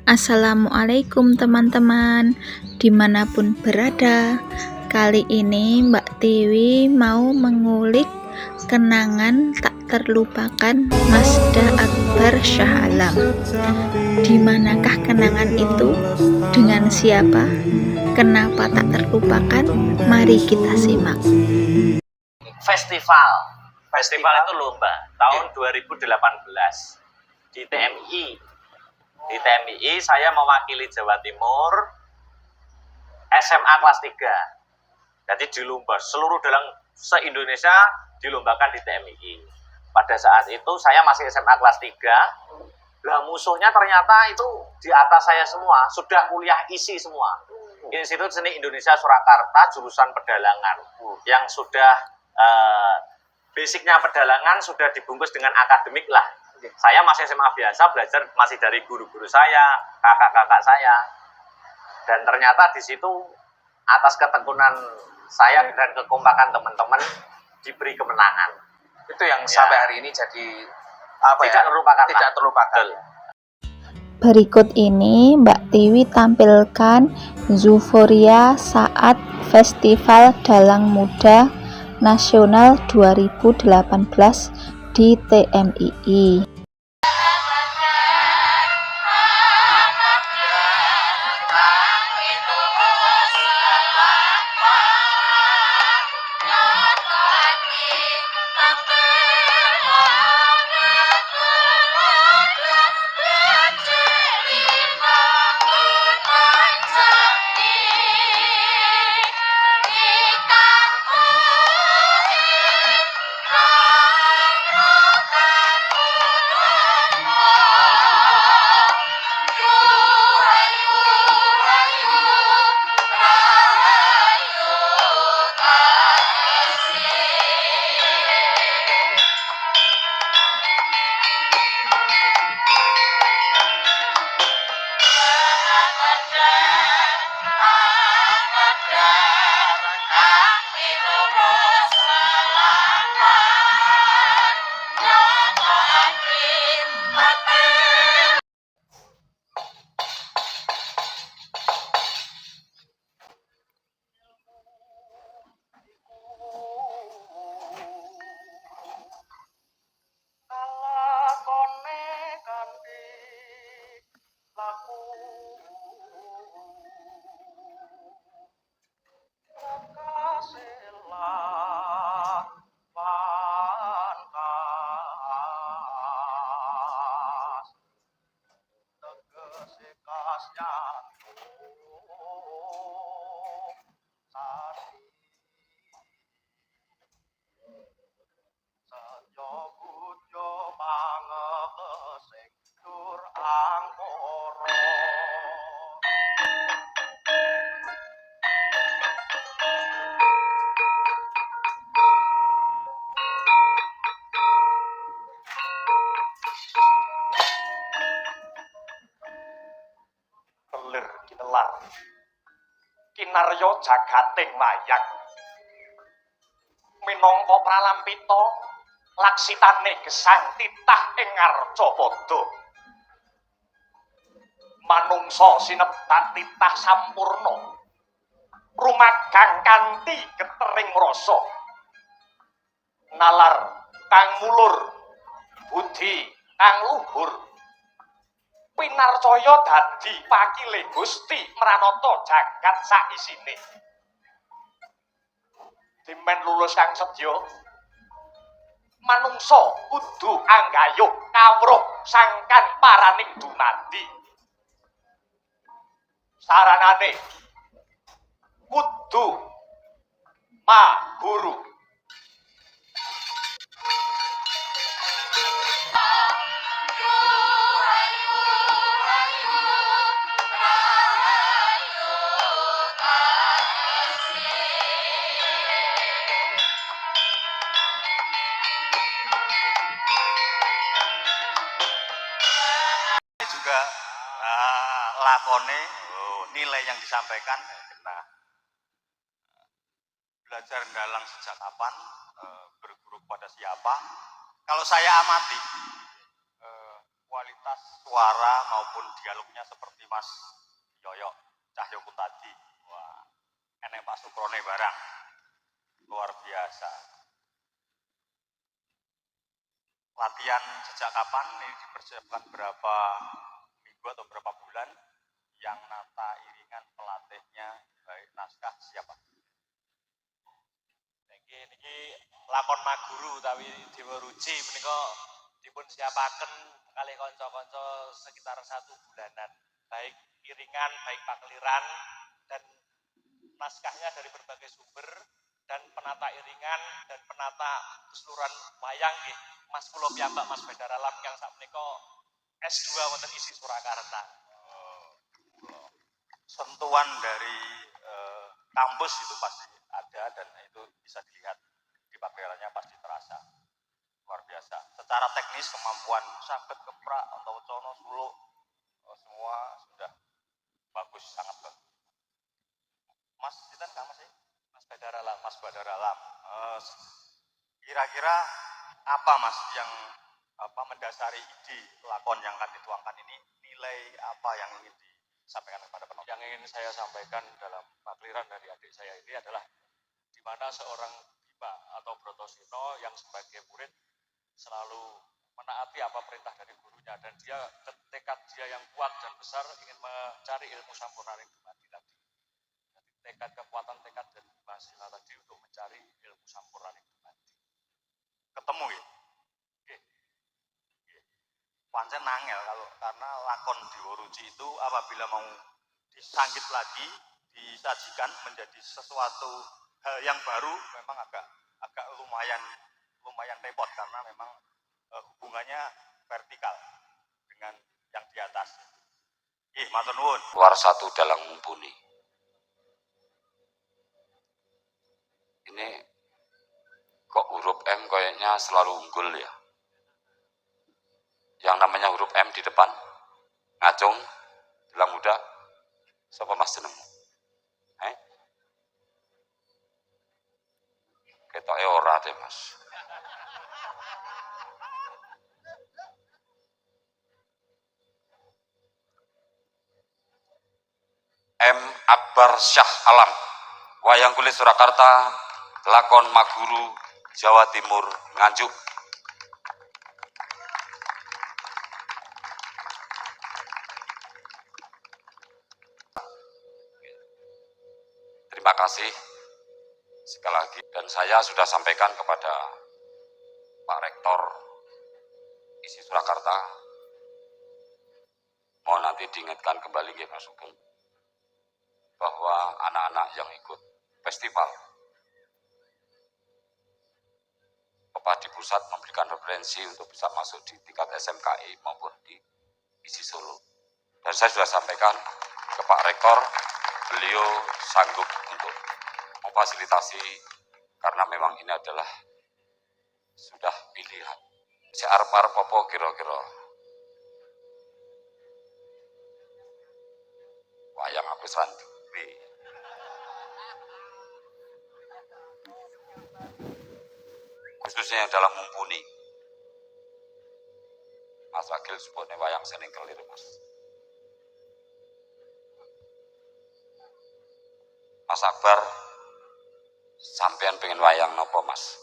Assalamualaikum teman-teman, dimanapun berada. Kali ini Mbak Tiwi mau mengulik kenangan tak terlupakan Masda Akbar Shah Alam. Dimanakah kenangan itu? Dengan siapa? Kenapa tak terlupakan? Mari kita simak. Festival itu lomba tahun 2018 di TMI. Di TMI saya mewakili Jawa Timur SMA kelas 3. Jadi di lomba seluruh dalam se-Indonesia dilombakan di TMI. Pada saat itu saya masih SMA kelas 3. Lah musuhnya ternyata itu di atas saya semua, sudah kuliah isi semua. Institut Seni Indonesia Surakarta jurusan pedalangan yang sudah basicnya pedalangan sudah dibungkus dengan akademik lah. Saya masih SMA biasa, belajar masih dari guru-guru saya, kakak-kakak saya. Dan ternyata di situ atas ketekunan saya dan kekompakan teman-teman diberi kemenangan. Itu yang sampai hari ini jadi tidak terlupakan. Tidak terlupakan. Berikut ini Mbak Tiwi tampilkan euforia saat Festival Dalang Muda Nasional 2018 di TMII. Kinelar kinarya jagating wayang minangka pralampita laksitane gesang titah ing Arcapada manungsa sinebat titah sampurna rumagang kanthi getering rasa nalar kang mulur budi kang luhur pinarcaya dadi pakile Gusti Pranata jagat saisine. Dimen lulus kang sedya manungsa kudu anggayuh kawruh sangkan paraning dumadi. Saranane kudu mahuru. Juga lakone nilai yang disampaikan belajar dalang sejak kapan, berguru kepada siapa. Kalau saya amati kualitas suara maupun dialognya seperti Mas Yoyo Cahyoku tadi. Wah, enek Pak Sukrone barang. Luar biasa. Latihan sejak kapan? Ini dipersiapkan berapa minggu atau berapa bulan? Yang nata iringan pelatihnya baik naskah siapa? Niki lakon Maguru tapi Dewa Ruci menika dipun siapaken kalih kanca-kanca sekitar 1 bulanan. Baik iringan, baik pakliran dan naskahnya dari berbagai sumber dan penata iringan dan penata keseluruhan wayang nggih Mas kula piyambak Mas Badar Alam yang sakmenika S2 wonten isi Surakarta. Sentuhan dari kampus itu pasti ada dan itu bisa dilihat di pakaiannya pasti terasa luar biasa. Secara teknis kemampuan sabet keprak atau cono suluk semua sudah bagus, sangat bagus. Mas Titan kamu sih? Mas Badar Alam. Mas Badar Alam. Kira-kira apa Mas yang mendasari ide lakon yang akan dituangkan ini, nilai apa yang ingin disampaikan kepada penonton? Yang ingin saya sampaikan dalam pakliran dari adik saya ini adalah di mana seorang Bima atau Brotosino yang sebagai murid selalu menaati apa perintah dari gurunya dan dia tekad dia yang kuat dan besar ingin mencari ilmu sampurna Dumadi tadi. Tekad kekuatan tekad dan Basila tadi untuk mencari ilmu sampurna Dumadi. Ketemu ya? Pancen nangel kalau karena lakon Dewa Ruci itu apabila mau disanggit lagi, disajikan menjadi sesuatu hal yang baru memang agak lumayan repot karena memang hubungannya vertikal dengan yang di atas. Matur nuwun. Luar satu dalang mumpuni. Ini kok huruf M kayaknya selalu unggul ya. Yang namanya huruf M di depan, ngacung, dalang muda, sapa Mas jenengmu? Ketoke ora deh Mas. M. Akbar Syah Alam, wayang kulit Surakarta, lakon Maguru, Jawa Timur, Nganjuk. Terima kasih sekali lagi dan saya sudah sampaikan kepada Pak Rektor isi Surakarta, mau nanti diingatkan kembali nggih Mas Sugeng bahwa anak-anak yang ikut festival Bapak di pusat memberikan referensi untuk bisa masuk di tingkat SMKI maupun di isi Solo. Dan saya sudah sampaikan ke Pak Rektor, beliau sanggup untuk memfasilitasi karena memang ini adalah sudah pilihan. Si arep-arep apa kira-kira? Wayang aku sanduwe. Khususnya yang dalam mumpuni. Mas Wakil sebutnya wayang sening kelir Mas. Mas Akbar, sampean pengen wayang nopo Mas?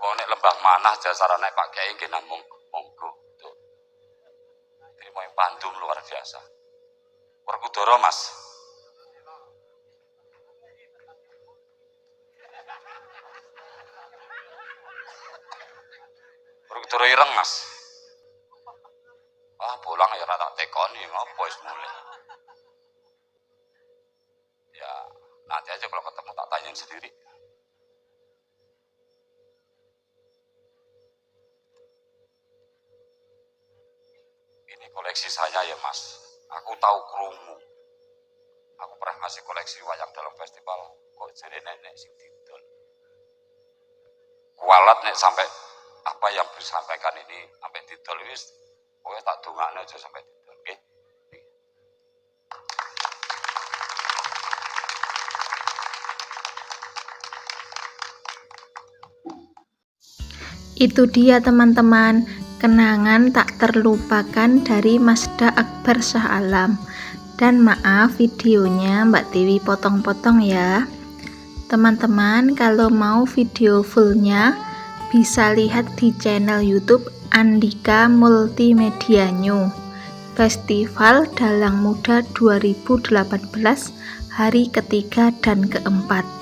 Oh nek lembah manah jasara naik Pak Kiai nggih namung monggo. Tuh. Terima yang pandum luar biasa. Werkudara Mas. Werkudara ireng Mas. Pulang ya rata tekoni ngopo wis mulai. Ya, nanti aja kalau ketemu tak tanyain sendiri. Ini koleksi saya ya Mas. Aku tahu krungu. Aku pernah ngasih koleksi wayang dalam festival. Kok jadi nenek sing didol. Kualat nek sampai apa yang disampaikan ini sampai didol wis pokoknya tak dongakno aja sampai didol. Nggih. Itu dia teman-teman, kenangan tak terlupakan dari Mazda Akbar Shah Alam. Dan maaf videonya Mbak Tiwi potong-potong ya. Teman-teman kalau mau video fullnya bisa lihat di channel YouTube Andika Multimedia New. Festival Dalang Muda 2018 hari ketiga dan keempat.